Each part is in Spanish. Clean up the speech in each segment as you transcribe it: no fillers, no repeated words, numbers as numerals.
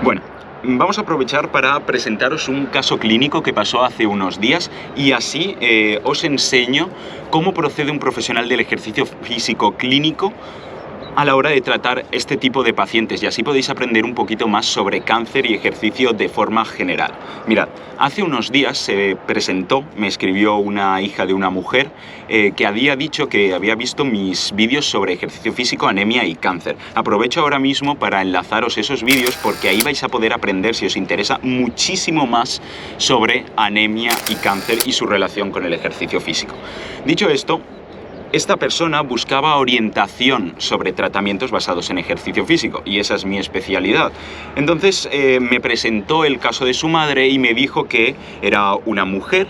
Bueno, vamos a aprovechar para presentaros un caso clínico que pasó hace unos días y así os enseño cómo procede un profesional del ejercicio físico clínico a la hora de tratar este tipo de pacientes, y así podéis aprender un poquito más sobre cáncer y ejercicio de forma general. Mirad, hace unos días se presentó, me escribió una hija de una mujer que había dicho que había visto mis vídeos sobre ejercicio físico, anemia y cáncer. Aprovecho ahora mismo para enlazaros esos vídeos porque ahí vais a poder aprender, si os interesa, muchísimo más sobre anemia y cáncer y su relación con el ejercicio físico. Dicho esto, esta persona buscaba orientación sobre tratamientos basados en ejercicio físico, y esa es mi especialidad. Entonces me presentó el caso de su madre y me dijo que era una mujer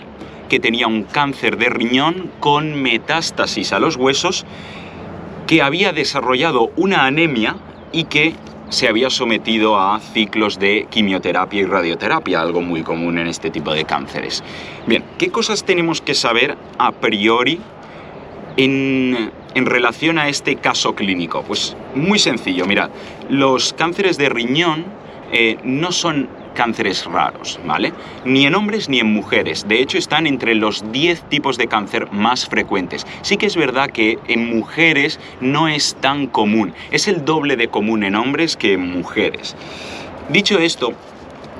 que tenía un cáncer de riñón con metástasis a los huesos, que había desarrollado una anemia y que se había sometido a ciclos de quimioterapia y radioterapia, algo muy común en este tipo de cánceres. Bien, ¿qué cosas tenemos que saber a priori en relación a este caso clínico? Pues muy sencillo, mirad, los cánceres de riñón no son cánceres raros, ¿vale? Ni en hombres ni en mujeres. De hecho, están entre los 10 tipos de cáncer más frecuentes. Sí que es verdad que en mujeres no es tan común. Es el doble de común en hombres que en mujeres. Dicho esto,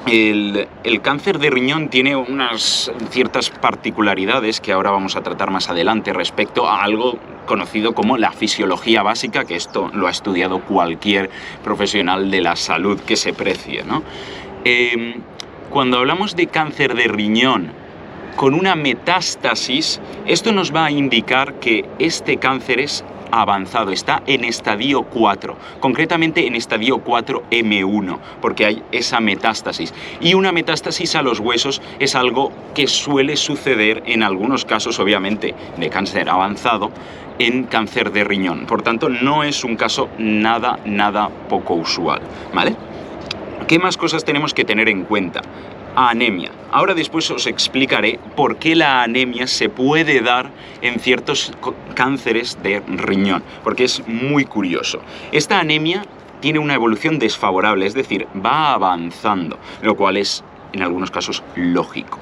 el cáncer de riñón tiene unas ciertas particularidades que ahora vamos a tratar más adelante respecto a algo conocido como la fisiología básica, que esto lo ha estudiado cualquier profesional de la salud que se precie, ¿no? Cuando hablamos de cáncer de riñón con una metástasis, esto nos va a indicar que este cáncer es avanzado, está en estadio 4, concretamente en estadio 4M1, porque hay esa metástasis. Y una metástasis a los huesos es algo que suele suceder en algunos casos, obviamente, de cáncer avanzado, en cáncer de riñón. Por tanto, no es un caso nada poco usual, ¿vale? ¿Qué más cosas tenemos que tener en cuenta? Anemia. Ahora después os explicaré por qué la anemia se puede dar en ciertos cánceres de riñón, porque es muy curioso. Esta anemia tiene una evolución desfavorable, es decir, va avanzando, lo cual es en algunos casos lógico.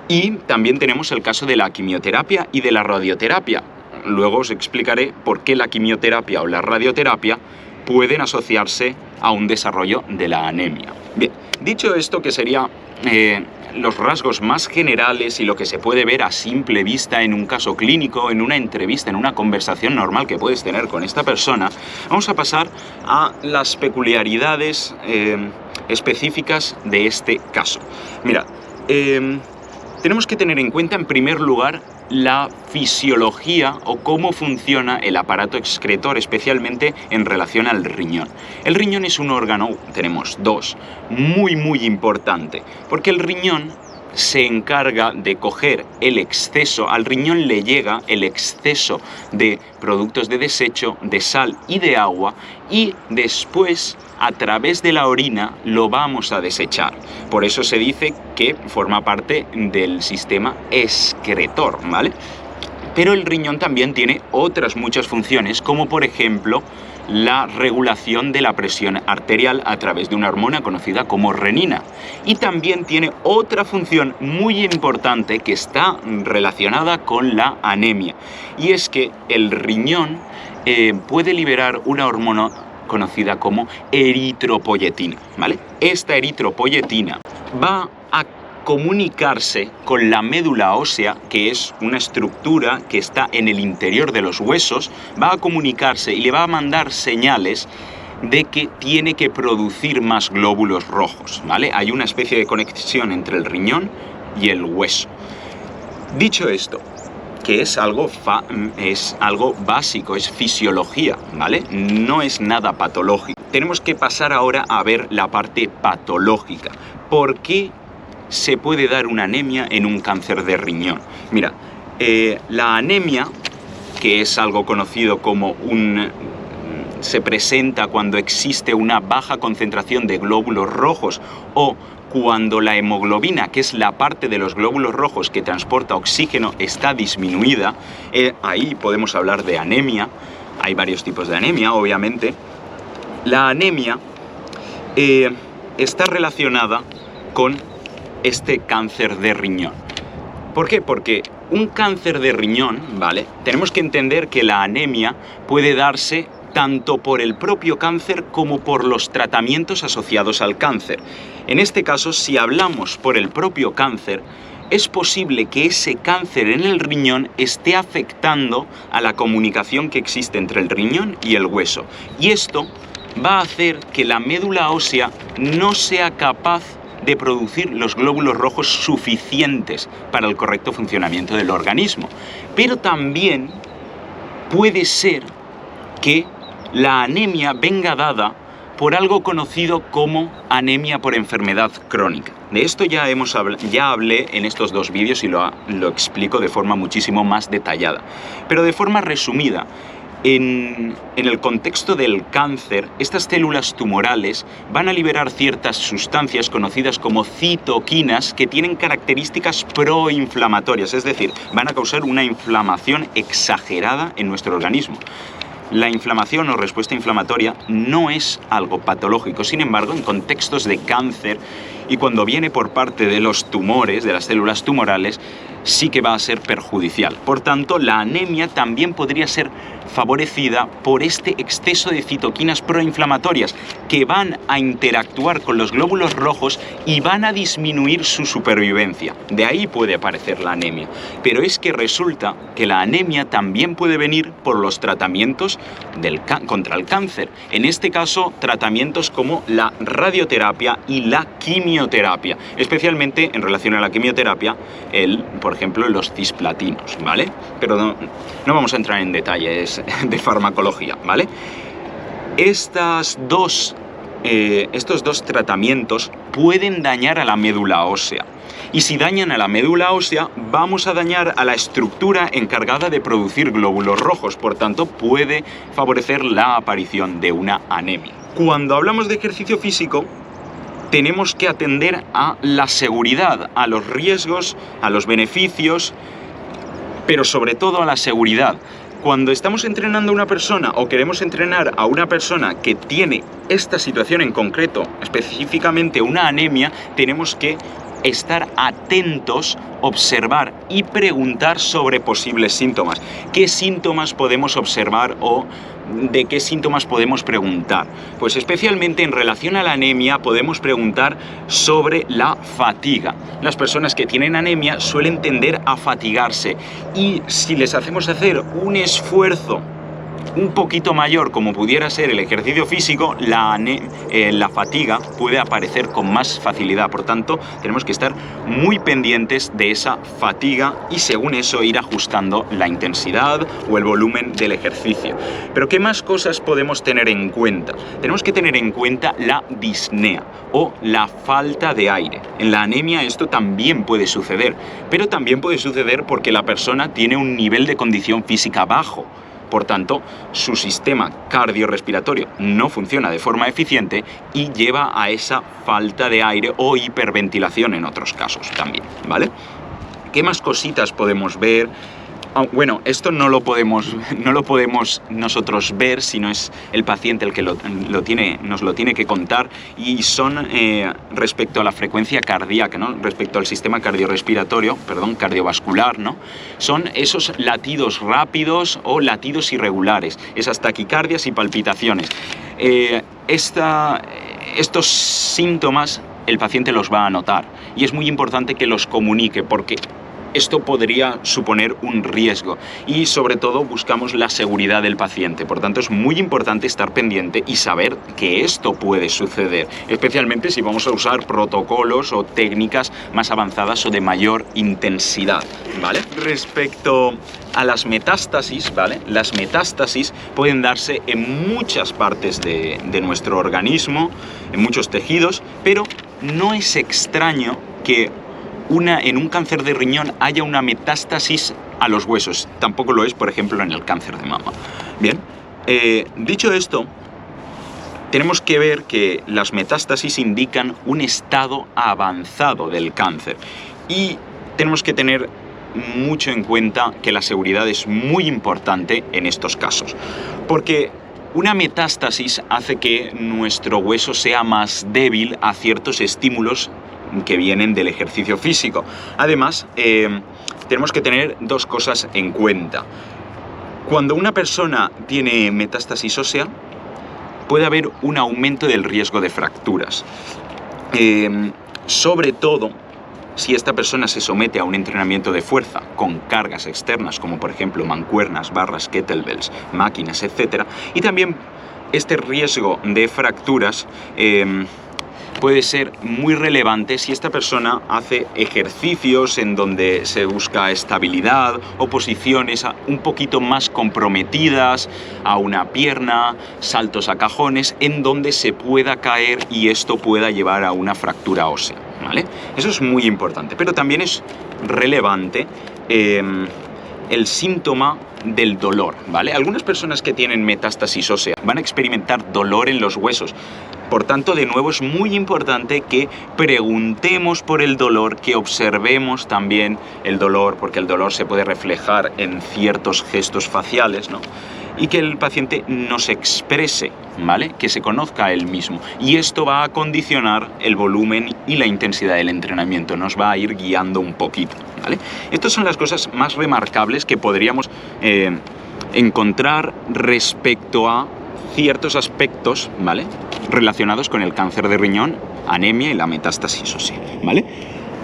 Y también tenemos el caso de la quimioterapia y de la radioterapia. Luego os explicaré por qué la quimioterapia o la radioterapia pueden asociarse a un desarrollo de la anemia. Bien, dicho esto, que sería los rasgos más generales y lo que se puede ver a simple vista en un caso clínico, en una entrevista, en una conversación normal que puedes tener con esta persona, vamos a pasar a las peculiaridades específicas de este caso. Mirad, tenemos que tener en cuenta, en primer lugar, la fisiología o cómo funciona el aparato excretor, especialmente en relación al riñón. El riñón es un órgano, tenemos dos, muy importante, porque el riñón se encarga de coger el exceso, al riñón le llega el exceso de productos de desecho, de sal y de agua, y después, a través de la orina, lo vamos a desechar. Por eso se dice que forma parte del sistema excretor, ¿vale? Pero el riñón también tiene otras muchas funciones, como por ejemplo la regulación de la presión arterial a través de una hormona conocida como renina. Y también tiene otra función muy importante que está relacionada con la anemia, y es que el riñón puede liberar una hormona conocida como eritropoyetina, ¿vale? Esta eritropoyetina va a comunicarse con la médula ósea, que es una estructura que está en el interior de los huesos, va a comunicarse y le va a mandar señales de que tiene que producir más glóbulos rojos, ¿vale? Hay una especie de conexión entre el riñón y el hueso. Dicho esto, que es algo básico, es fisiología, ¿vale? No es nada patológico. Tenemos que pasar ahora a ver la parte patológica. ¿Por qué se puede dar una anemia en un cáncer de riñón? Mira, la anemia, que es algo conocido como se presenta cuando existe una baja concentración de glóbulos rojos, o cuando la hemoglobina, que es la parte de los glóbulos rojos que transporta oxígeno, está disminuida. Ahí podemos hablar de anemia. Hay varios tipos de anemia, obviamente. La anemia está relacionada con este cáncer de riñón. ¿Por qué? Porque un cáncer de riñón, ¿vale? Tenemos que entender que la anemia puede darse tanto por el propio cáncer como por los tratamientos asociados al cáncer. En este caso, si hablamos por el propio cáncer, es posible que ese cáncer en el riñón esté afectando a la comunicación que existe entre el riñón y el hueso. Y esto va a hacer que la médula ósea no sea capaz de producir los glóbulos rojos suficientes para el correcto funcionamiento del organismo. Pero también puede ser que la anemia venga dada por algo conocido como anemia por enfermedad crónica. De esto ya hablé en estos dos vídeos y lo explico de forma muchísimo más detallada. Pero de forma resumida, en el contexto del cáncer, estas células tumorales van a liberar ciertas sustancias conocidas como citoquinas que tienen características proinflamatorias, es decir, van a causar una inflamación exagerada en nuestro organismo. La inflamación o respuesta inflamatoria no es algo patológico, sin embargo, en contextos de cáncer y cuando viene por parte de los tumores, de las células tumorales, sí que va a ser perjudicial. Por tanto, la anemia también podría ser favorecida por este exceso de citoquinas proinflamatorias que van a interactuar con los glóbulos rojos y van a disminuir su supervivencia. De ahí puede aparecer la anemia. Pero es que resulta que la anemia también puede venir por los tratamientos contra el cáncer. En este caso, tratamientos como la radioterapia y la quimioterapia, especialmente en relación a la quimioterapia, por ejemplo, los cisplatinos, ¿vale? Pero no vamos a entrar en detalles de farmacología, ¿vale? Estos dos tratamientos pueden dañar a la médula ósea. Y si dañan a la médula ósea, vamos a dañar a la estructura encargada de producir glóbulos rojos. Por tanto, puede favorecer la aparición de una anemia. Cuando hablamos de ejercicio físico, tenemos que atender a la seguridad, a los riesgos, a los beneficios, pero sobre todo a la seguridad. Cuando estamos entrenando a una persona o queremos entrenar a una persona que tiene esta situación en concreto, específicamente una anemia, tenemos que estar atentos, observar y preguntar sobre posibles síntomas. ¿Qué síntomas podemos observar o de qué síntomas podemos preguntar? Pues especialmente en relación a la anemia podemos preguntar sobre la fatiga. Las personas que tienen anemia suelen tender a fatigarse y si les hacemos hacer un esfuerzo un poquito mayor, como pudiera ser el ejercicio físico, la fatiga puede aparecer con más facilidad. Por tanto, tenemos que estar muy pendientes de esa fatiga y según eso ir ajustando la intensidad o el volumen del ejercicio. Pero ¿qué más cosas podemos tener en cuenta? Tenemos que tener en cuenta la disnea o la falta de aire. En la anemia esto también puede suceder, pero también puede suceder porque la persona tiene un nivel de condición física bajo. Por tanto, su sistema cardiorrespiratorio no funciona de forma eficiente y lleva a esa falta de aire o hiperventilación en otros casos también, ¿vale? ¿Qué más cositas podemos ver? Bueno, esto no lo podemos nosotros ver, sino es el paciente el que nos lo tiene que contar, y son respecto a la frecuencia cardíaca, ¿no? Respecto al sistema cardiovascular, ¿no? Son esos latidos rápidos o latidos irregulares, esas taquicardias y palpitaciones. Estos síntomas el paciente los va a notar y es muy importante que los comunique porque esto podría suponer un riesgo y sobre todo buscamos la seguridad del paciente. Por tanto, es muy importante estar pendiente y saber que esto puede suceder, especialmente si vamos a usar protocolos o técnicas más avanzadas o de mayor intensidad, ¿vale? Respecto a las metástasis, ¿vale? Las metástasis pueden darse en muchas partes de nuestro organismo, en muchos tejidos, pero no es extraño que en un cáncer de riñón haya una metástasis a los huesos. Tampoco lo es, por ejemplo, en el cáncer de mama. Bien, dicho esto, tenemos que ver que las metástasis indican un estado avanzado del cáncer y tenemos que tener mucho en cuenta que la seguridad es muy importante en estos casos, porque Una metástasis hace que nuestro hueso sea más débil a ciertos estímulos que vienen del ejercicio físico. Además, tenemos que tener dos cosas en cuenta. Cuando una persona tiene metástasis ósea, puede haber un aumento del riesgo de fracturas. Sobre todo, si esta persona se somete a un entrenamiento de fuerza con cargas externas, como por ejemplo mancuernas, barras, kettlebells, máquinas, etc. Y también este riesgo de fracturas puede ser muy relevante si esta persona hace ejercicios en donde se busca estabilidad o posiciones un poquito más comprometidas a una pierna, saltos a cajones, en donde se pueda caer y esto pueda llevar a una fractura ósea, ¿vale? Eso es muy importante, pero también es relevante el síntoma del dolor, ¿vale? Algunas personas que tienen metástasis ósea van a experimentar dolor en los huesos. Por tanto, de nuevo, es muy importante que preguntemos por el dolor, que observemos también el dolor, porque el dolor se puede reflejar en ciertos gestos faciales, ¿no? Y que el paciente nos exprese, ¿vale? Que se conozca a él mismo. Y esto va a condicionar el volumen y la intensidad del entrenamiento, nos va a ir guiando un poquito, ¿vale? Estas son las cosas más remarcables que podríamos encontrar respecto a ciertos aspectos, ¿vale?, relacionados con el cáncer de riñón, anemia y la metástasis ósea, ¿vale?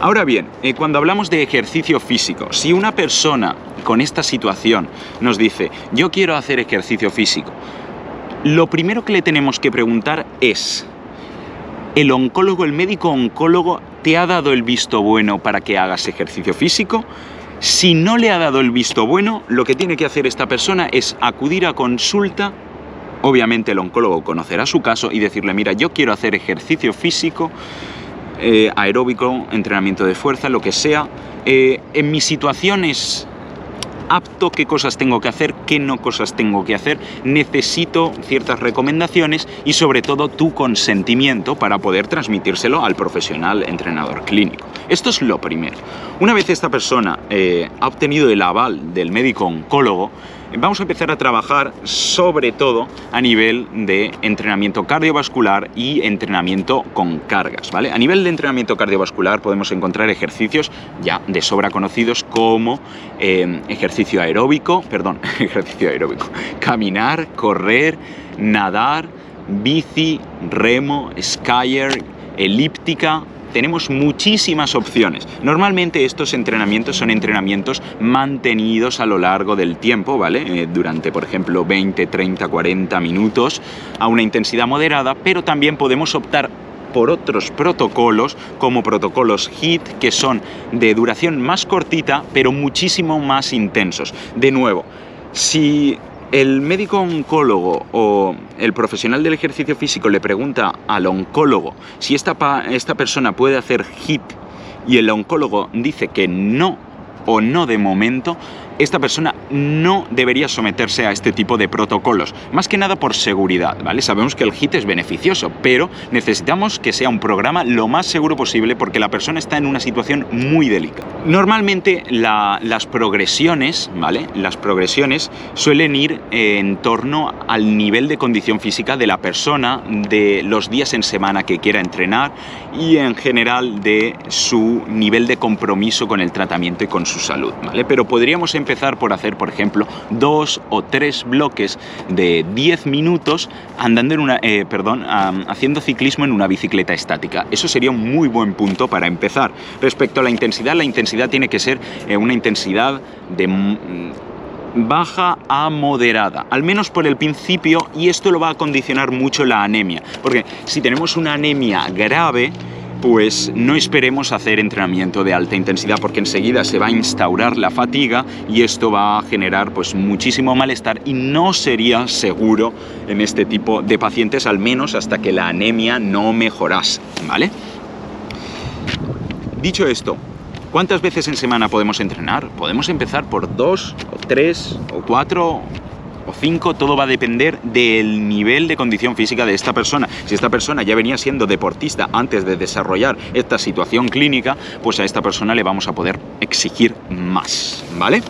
Ahora bien, cuando hablamos de ejercicio físico, si una persona con esta situación nos dice, yo quiero hacer ejercicio físico, lo primero que le tenemos que preguntar es, ¿el oncólogo, el médico oncólogo, te ha dado el visto bueno para que hagas ejercicio físico? Si no le ha dado el visto bueno, lo que tiene que hacer esta persona es acudir a consulta. Obviamente el oncólogo conocerá su caso y decirle, mira, yo quiero hacer ejercicio físico, aeróbico, entrenamiento de fuerza, lo que sea. En mi situación es apto, qué cosas tengo que hacer, qué no cosas tengo que hacer. Necesito ciertas recomendaciones y sobre todo tu consentimiento para poder transmitírselo al profesional entrenador clínico. Esto es lo primero. Una vez esta persona ha obtenido el aval del médico oncólogo, vamos a empezar a trabajar sobre todo a nivel de entrenamiento cardiovascular y entrenamiento con cargas, ¿vale? A nivel de entrenamiento cardiovascular podemos encontrar ejercicios ya de sobra conocidos como ejercicio aeróbico, caminar, correr, nadar, bici, remo, skier, elíptica. Tenemos muchísimas opciones. Normalmente estos entrenamientos son entrenamientos mantenidos a lo largo del tiempo, ¿vale? Durante, por ejemplo, 20, 30, 40 minutos a una intensidad moderada, pero también podemos optar por otros protocolos, como protocolos HIIT, que son de duración más cortita, pero muchísimo más intensos. De nuevo, si el médico oncólogo o el profesional del ejercicio físico le pregunta al oncólogo si esta persona puede hacer HIIT y el oncólogo dice que no o no de momento, esta persona no debería someterse a este tipo de protocolos, más que nada por seguridad, ¿vale? Sabemos que el HIIT es beneficioso, pero necesitamos que sea un programa lo más seguro posible porque la persona está en una situación muy delicada. Normalmente las progresiones, ¿vale? Las progresiones suelen ir en torno al nivel de condición física de la persona, de los días en semana que quiera entrenar y en general de su nivel de compromiso con el tratamiento y con su salud, ¿vale? Pero podríamos empezar por hacer, por ejemplo, 2 o 3 bloques de 10 minutos andando haciendo ciclismo en una bicicleta estática. Eso sería un muy buen punto para empezar. Respecto a la intensidad tiene que ser una intensidad de baja a moderada, al menos por el principio, y esto lo va a condicionar mucho la anemia, porque si tenemos una anemia grave, pues no esperemos hacer entrenamiento de alta intensidad porque enseguida se va a instaurar la fatiga y esto va a generar pues muchísimo malestar y no sería seguro en este tipo de pacientes, al menos hasta que la anemia no mejorase, ¿vale? Dicho esto, ¿cuántas veces en semana podemos entrenar? Podemos empezar por 2 o 3 o 4 o 5, todo va a depender del nivel de condición física de esta persona. Si esta persona ya venía siendo deportista antes de desarrollar esta situación clínica, pues a esta persona le vamos a poder exigir más, ¿vale?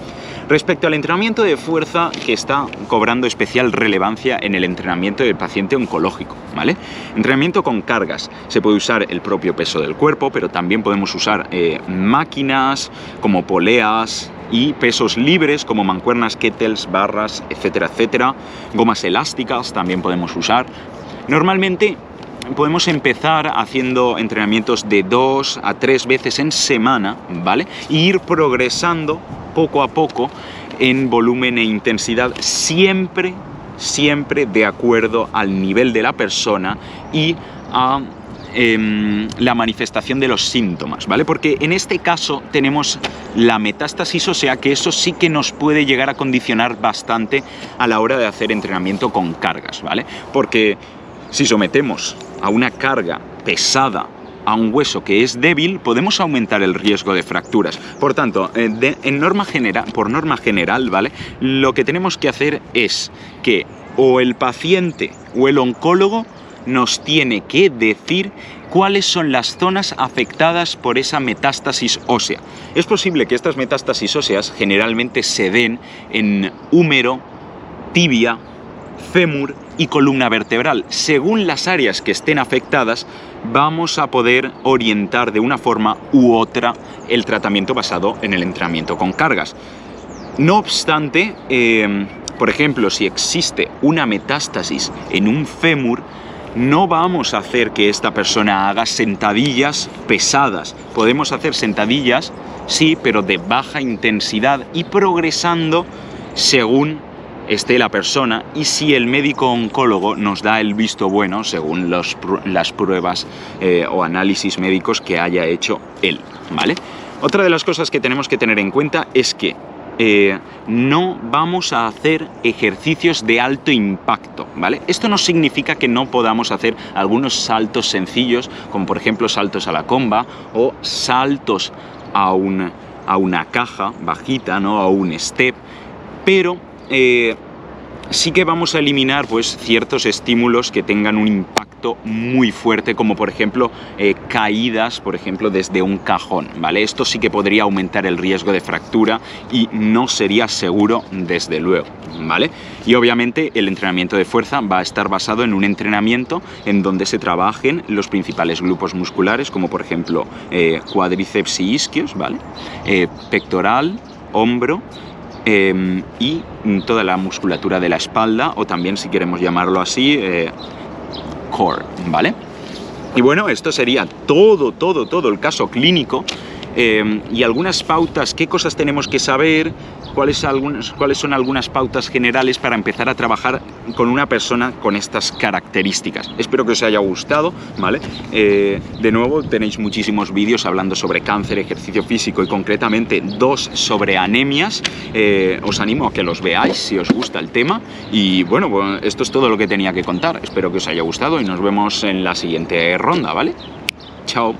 Respecto al entrenamiento de fuerza, que está cobrando especial relevancia en el entrenamiento del paciente oncológico, ¿vale? Entrenamiento con cargas. Se puede usar el propio peso del cuerpo, pero también podemos usar máquinas como poleas y pesos libres como mancuernas, kettles, barras, etcétera, etcétera. Gomas elásticas también podemos usar. Normalmente podemos empezar haciendo entrenamientos de 2 a 3 veces en semana, ¿vale? Y ir progresando poco a poco en volumen e intensidad, siempre de acuerdo al nivel de la persona y a la manifestación de los síntomas, ¿vale? Porque en este caso tenemos la metástasis ósea, que eso sí que nos puede llegar a condicionar bastante a la hora de hacer entrenamiento con cargas, ¿vale? Porque si sometemos a una carga pesada a un hueso que es débil, podemos aumentar el riesgo de fracturas. Por tanto, por norma general, ¿vale? Lo que tenemos que hacer es que o el paciente o el oncólogo nos tiene que decir cuáles son las zonas afectadas por esa metástasis ósea. Es posible que estas metástasis óseas generalmente se den en húmero, tibia, fémur y columna vertebral. Según las áreas que estén afectadas, vamos a poder orientar de una forma u otra el tratamiento basado en el entrenamiento con cargas. No obstante, por ejemplo, si existe una metástasis en un fémur, no vamos a hacer que esta persona haga sentadillas pesadas. Podemos hacer sentadillas, sí, pero de baja intensidad y progresando según esté la persona y si el médico oncólogo nos da el visto bueno según las pruebas o análisis médicos que haya hecho él, ¿vale? Otra de las cosas que tenemos que tener en cuenta es que no vamos a hacer ejercicios de alto impacto, ¿vale? Esto no significa que no podamos hacer algunos saltos sencillos, como por ejemplo saltos a la comba o saltos a una caja bajita, ¿no? A un step, pero sí que vamos a eliminar pues ciertos estímulos que tengan un impacto muy fuerte, como por ejemplo caídas, por ejemplo, desde un cajón, ¿vale? Esto sí que podría aumentar el riesgo de fractura y no sería seguro, desde luego, ¿vale? Y obviamente el entrenamiento de fuerza va a estar basado en un entrenamiento en donde se trabajen los principales grupos musculares, como por ejemplo cuádriceps y isquios, ¿vale? Pectoral, hombro, y toda la musculatura de la espalda, o también, si queremos llamarlo así, core, ¿vale? Y bueno, esto sería todo el caso clínico, y algunas pautas. ¿Qué cosas tenemos que saber? ¿Cuáles son algunas pautas generales para empezar a trabajar con una persona con estas características? Espero que os haya gustado, ¿vale? De nuevo, tenéis muchísimos vídeos hablando sobre cáncer, ejercicio físico y concretamente 2 sobre anemias. Os animo a que los veáis si os gusta el tema. Y bueno, esto es todo lo que tenía que contar. Espero que os haya gustado y nos vemos en la siguiente ronda, ¿vale? Chao.